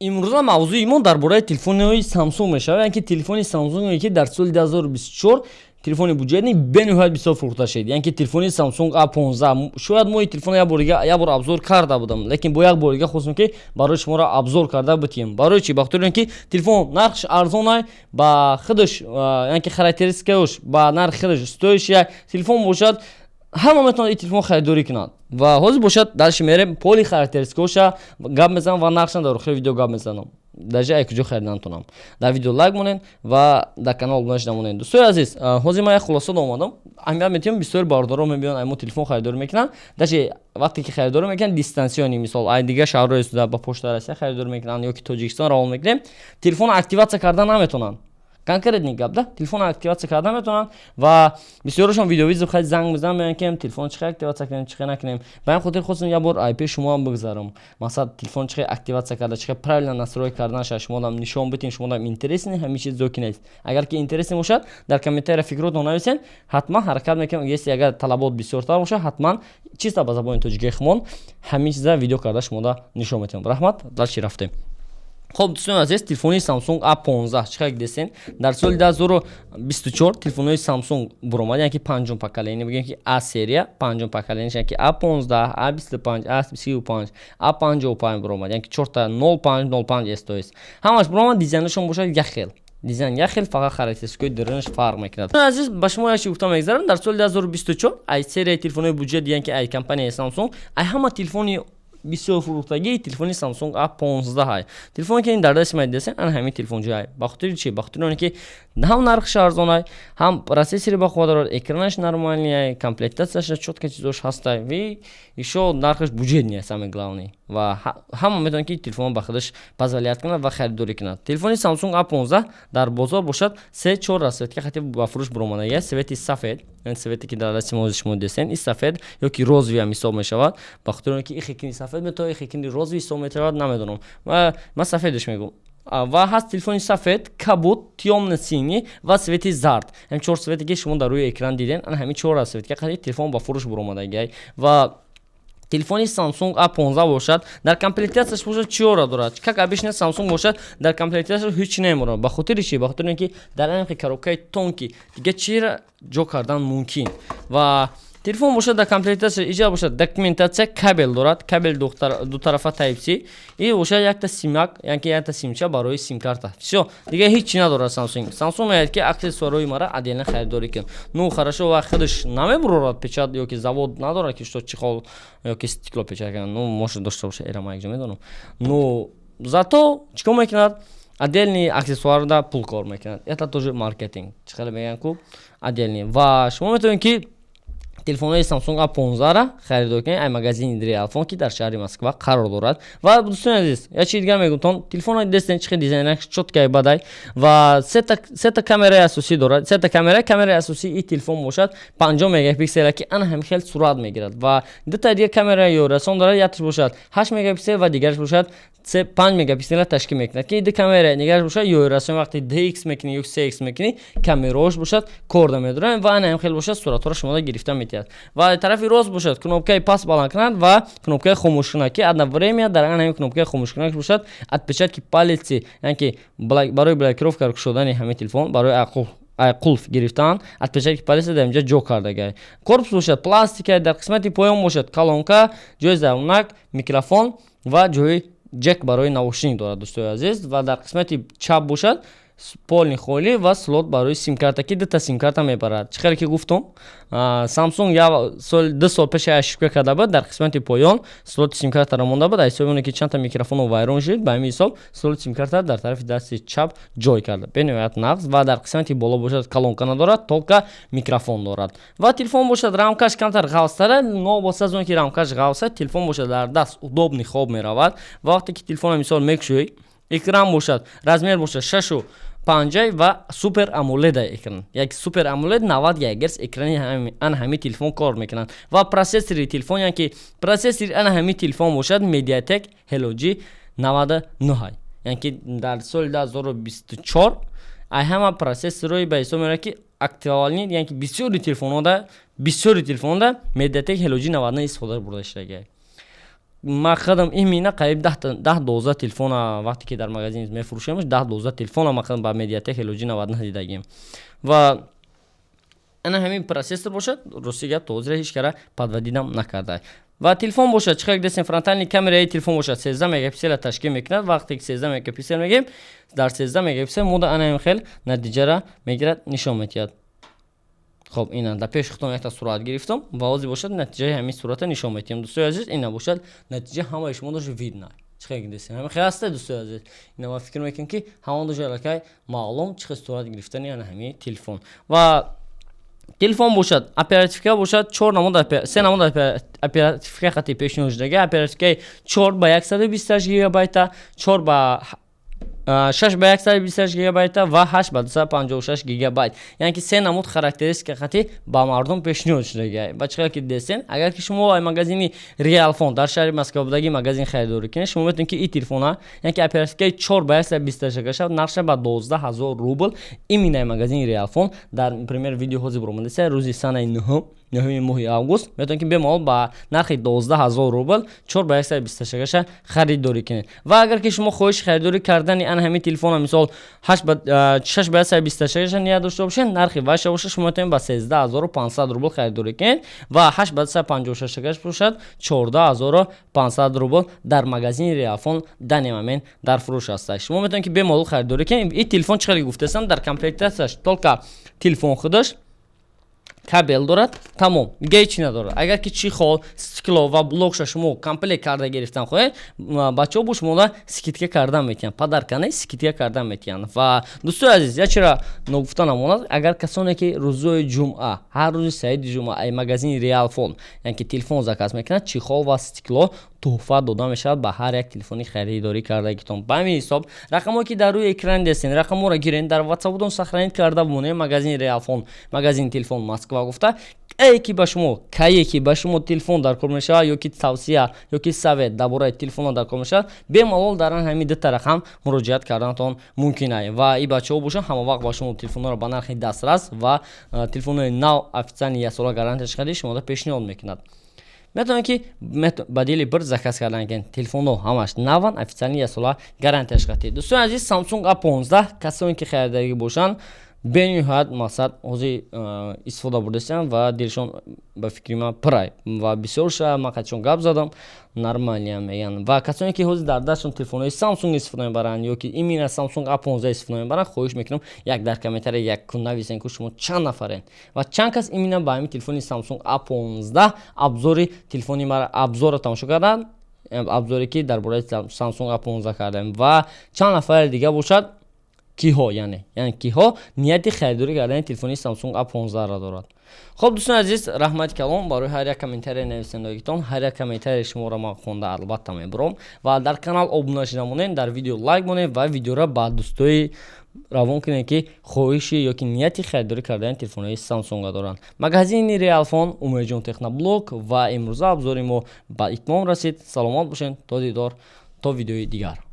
имрӯза мавзӯи мо дар бораи телефониҳои Samsung мешавад. Яъне ки телефони Samsung ки дар соли 2024 телефони буҷетни бениҳоят бисёр фурӯхта шуд. Яъне ки телефони Samsung A15 шояд мо ин телефон як бор обзор карда будам, лекин бо як бор дига хостем ки барои шуморо обзор карда битиҳем. Барои чӣ? Ба хотири ки телефон нархш арзон ба худаш, яъне ки характеристикааш ба нархи худаш стоиш як телефон бошад, ҳама метавонад ин телефон харидорӣ кунад. Ва ҳозир бошад дарш мерем поли характеристикаоша гап мезанам ва нархшан дар охири видео гап мезанам. Даже ай куҷо харидан метавонам. Дар видео лайк монед ва дар канал обунааш намонед. Дӯстои азиз, ҳозир ман як хулоса омадам. Амият метиҳам бисёр бардорҳо мебиён ай мо телефон харидорӣ мекунанд. Даже вақте ки харидорӣ мекунанд дистансиони, мисол ай дига шаҳрҳои суда ба почта Россия харидорӣ мекунанд ё ки Тоҷикистон равон мекунем, телефон активатсия кардан наметавонанд. Конкретный гап да, телефон активатсия карда метавонанд ва бисёрашон видеовизу хай занг мезанам мегӯянд ки телефон чихе активатсия кунем, чихе накунем. Ба ин хотир хостам як бор ай пеш шумо ҳам бигзарам. Масалан, телефон чихе активатсия карда, чихе правилно настройка карданаш шумо дам нишон битин, шумо дам интересни, ҳамин чиз зоки нест. Агар ки интересни бошад, дар комментария фикротон нависен, ҳатман ҳаракат мекунам. Если агар талабот бисёртар бошад, ҳатман чиста ба забони тоҷикӣ хумон ҳамин чиза видео карда шумо да нишон метиҳам. Раҳмат, дальше рафтем. Хоб дӯстони азиз, телефони Samsung A15 чихе десен дар соли 2024 телефонои Samsung буромад, яъне ки панҷум поколения, мегӯем ки A серия, панҷум поколения, яъне ки A15, A25, A35, A55 буромад, яъне ки 4 05 05 STOS. Ҳамаш буромад, дизайнашон бошад як хел. Дизайн як хел, фақат характеристикаи дарунаш фарқ мекунад. Азиз, ба шумо як чиз гуфта мегзарам, дар соли 2024 ай серияи телефонои буҷет, яъне ки ай компанияи Samsung, ай ҳама телефони бисёр фурӯхтагии телефони Samsung A15 ҳай. Телефоне ки ин дар дасти ман десен, ана ҳамин телефонҷо ҳай. Ба хотири чӣ? Ба хотири оне ки ҳам нархаш арзон ҳай, ҳам процессори бахуба дорад, экранаш нормальный ҳай, комплектацияш чотка чизош ҳастай. Ви ишо нархаш буҷетни ҳай, самое главное. Ва ҳама метавонад ки телефон ба худаш позволят кунад ва харидорӣ кунад. Телефони Samsung A15 дар бозор бошад 3-4 расветка хати ба фурӯш буромадаги, свети сафед, ин свети ки дар дасти мо шумо десен, ин сафед ё ки розови ҳам ҳисоб мешавад. Ба хотири оне ки ин хикини сафед метавонад, ин хикини розови ҳисоб метавонад, намедонам. Ва ман сафедаш мегӯям. Ва ҳаст телефони сафед, кабут, тёмно-синий ва свети зард. Ҳам 4 свети ки шумо дар рӯи экран диден, ана ҳамин 4 расветка хати телефон ба фурӯш буромадаги. Ва телефони Samsung A15 бошад, дар комплектацияш бошад 4 дорад. Как обычно Samsung бошад, дар комплектацияш ҳеҷ неморад. Ба хотири чӣ? Ба хотири ки дар ин коробкаи тонки дига чира ҷо кардан мумкин. Ва телефон бошад дар комплектация иҷа бошад документация, кабел дорад, кабел дутарафа Type-C, и бошад якта симак, яъне ки якта симча барои сим-карта. Всё, дига ҳеҷ чӣ надорад Samsung. Samsung мегӯяд ки аксессуарҳои мара отдельно харидорӣ кун. Ну хорошо, ва худаш намебурорад печат ё ки завод надорад ки што чихол ё ки стекло печат кунад. Ну может дошта боша, эра ма якҷо медонам. Ну зато чикор мекунад? Отдельный аксессуарда пул кор мекунад. Это тоже маркетинг. Чихел мегӯям ку отдельный. Ва шумо метавонед ки телефонои Samsung A15 харидор кунед ай магазини Realfon ки дар шаҳри Москва қарор дорад. Ва дӯстони азиз, як чиз дига мегӯям, телефони дестен чихе дизайнаш чоткаи бадай ва сета камераи асосӣ дорад. Сета камераи асосии ин телефон бошад 50 мегапиксел ки ана ҳам хел сурат мегирад. Ва дута дига камераи ёрасон дорад, якаш бошад 8 мегапиксел ва дигараш бошад 5 мегапиксел ташкил мекунад. Ки ин камера дигараш бошад ёрасон вақти DX мекунӣ ё 3X мекунӣ, камерааш бошад корда медорад ва ана ҳам хел бошад суратҳоро шумо да гирифта метиҳад. Ва тарафи рост бошад кнопкаи паст баланд кунад ва кнопкаи хомӯш кунад ки одновременно дар ана ҳамин кнопкаи хомӯш кунад бошад отпечатки палеци, яъне ки барои блокировка кушодани ҳамин телефон, барои қулф гирифтан отпечатки палеси дар инҷа ҷо кардагай. Корпус бошад пластикаи, дар қисмати поён бошад колонка, ҷои зарунак, микрофон ва ҷои ҷек барои навошник дорад дӯстои азиз. Ва дар қисмати чап бошад полни холӣ ва слот барои сим-карта ки дута сим-карта мебарад. Чихеле ки гуфтам, Samsung соли 2 сол пеш ошибка карда буд, дар қисмати поён слоти сим-картаро монда буд. Ҳисоби оне ки чанд та микрофону вайрон шуд, ба ҳамин ҳисоб слоти сим-карта дар тарафи дасти чап ҷой карда. Бениҳоят нағз. Ва дар қисмати боло бошад колонка надорад, толка микрофон дорад. Ва телефон бошад рамкаш камтар ғавстара, но бо сазоне ки рамкаш ғавса, телефон бошад дар даст удобни хоб меравад. Вақте ки телефонро мисол мекушоӣ, экран бошад, размер бошад 6.5 ва супер AMOLED экран. Як супер AMOLED 90 Гц экрани ана ҳамин телефон кор мекунад. Ва процессори телефон, яъне ки процессори ана ҳамин телефон бошад MediaTek Helio G99. Яъне ки дар соли 2024 ай ҳама процессорҳои ба ҳисоб меравад ки актуални, яъне ки бисёри телефонҳода MediaTek Helio G99 истифода бурда шудагай. ма хадам имина қариб 10-12 телефона вақте ки дар магазин мефурӯшемш 10-12 телефона ма хадам ба Mediatek илоҷи 99 дидагим ва ана ҳамин процессор бошад рости гап то ҳозира ҳеҷ кара падвадидам накарда ва телефон бошад чӣ қадр дестем фронтални камераи телефон бошад 13 мегапиксел ташкил мекунад вақте ки 13 мегапиксел мегӯем дар 13 мегапиксел мода ана ҳамин хел натиҷара мегирад нишон метиҳад. خب اینا در پیش خودم یک تا صورت گرفتم و وازی باشد نتیجه همین صورت نشون میدیم. دوستای عزیز اینا باشد نتیجه همه شما داشت وید نه چه گندیسین همه خیاسته دوستای عزیز اینا ما فکر میکنیم که همون دو جلکای معلوم چه صورت گرفتن یعنی همین تلفن و تلفن باشد اپراتیفیکا باشد 4 نمود 3 نمود اپراتیفیکا خطی پیشنهاد اپراتیفیکا 4 با 128 گیگابایت 4 با 6 با 128 گیگابایت و 8 با 256 گیگابایت یعنی که سه نمود خاراکتریستیک خطی با مردم پیشنهاد شده بچه‌ها که دستین اگر که شما مغازین ریال فون در شهر مسکو بودگی مغازین خریداری کنید شما میتونید که این تلفن یعنی که اپراتیفیکای 4 با 128 شب نقشه با 12000 روبل این مغازین ریال فون در پریمیر ویدیو هازی برامونده روزی سنه 9 ماه август میتونید که بمال با نرخ 12000 روبل 4 با 128 خریداری کنید و اگر که شما خواهش خریداری کردن این همین تلفن مثال 6 با 128 نیاز داشته باشین نرخ وش باشه شما میتونید با 13500 روبل خریداری کنید و 8 با 156 باشد 14500 روبل در مغازین ریافون دنیمامن در فروش است. شما میتونید که بمال خریداری کنید. این تلفن چقدر گفتم در کامپلکت است تولکا تلفن خودش کابل دارد تمام دیگه چی نداره. اگر که چی خال سکلو و بلوکش شما کامپلیت کرده گرفتن خواهید بچه‌ها بوش مولا سکیتکه کردن میتونن پدرکنه سکیتکه کردن میتونن و دوستان عزیز یا چرا نگفتن امانت اگر کسانی که روزهای جمعه هر روز سعید جمعه ای مغازین ریال فون یعنی که تلفن زکات میکنن چی خال و سکلو تحفه داده میشود به هر یک تلفنی خریداری کردگیتون. به همین حساب رقمایی که در روی اکران دستین رقم‌ها را گیرین در واتساپتون سخرانید کرده بمونه مغازین ریال فون مغازین تلفن مسکو گفته یکی با شما یکی با شما تلفن در کار میشه یا کی توصیه یا کی سواد درباره تلفن در کار میشه بمالال در همین دو تا رقم مراجعت کردنتون ممکنه و این بچه‌ها باشن همه وقت با شما تلفن را به نرخ دسترس و تلفن نو افیشال یک سال گارانتیش خرید شما را پیشنهاد میکنند. میتونید که بدیلی بر زکات کردن کن تلفن رو همش نوان افیشال یک سال گارانتیش خرید. دوستان عزیز سامسونگ A15 کسانی که خریداری باشن بنیاد مقصد اوزی استفاده برداشتن و دیرشون به فکر ما پرای و بسیار شا مقصدشون گپ زدم نرمالی هم میگن و کسانی که اوزی در دستشون تلفن‌های سامسونگ استفاده میبرن یا که ایمینا سامسونگ A15 استفاده میبرن خواهش میکنم یک در کامنتر یک کن نویسین که شما چند نفرین و چند کس ایمینا با همین تلفن سامسونگ A15 ابزار تلفنی مرا ابزار تماشا کردن ابزاری که درباره سامسونگ A15 کردم و چند نفر دیگه باشد کیها یعنی کیها نیت خریداری کردن تلفنی سامسونگ A15 را دارد. خب دوستان عزیز رحمت کلام برای هر یک کامنتر نویسندگیتون هر یک کامنتر شما را ما خونده البته میبرم و در کانال ابونه شده مونین در ویدیو لایک مونین و ویدیو را با دوستای روان کنین که خواهشی یا که نیت خریداری کردن تلفن‌های سامسونگ دارن. مغازین ریال فون امیدجان تکنوبلوگ و امروز ابزار ما با اتمام رسید. سلامت باشین تا دیدار تا ویدیوی دیگر.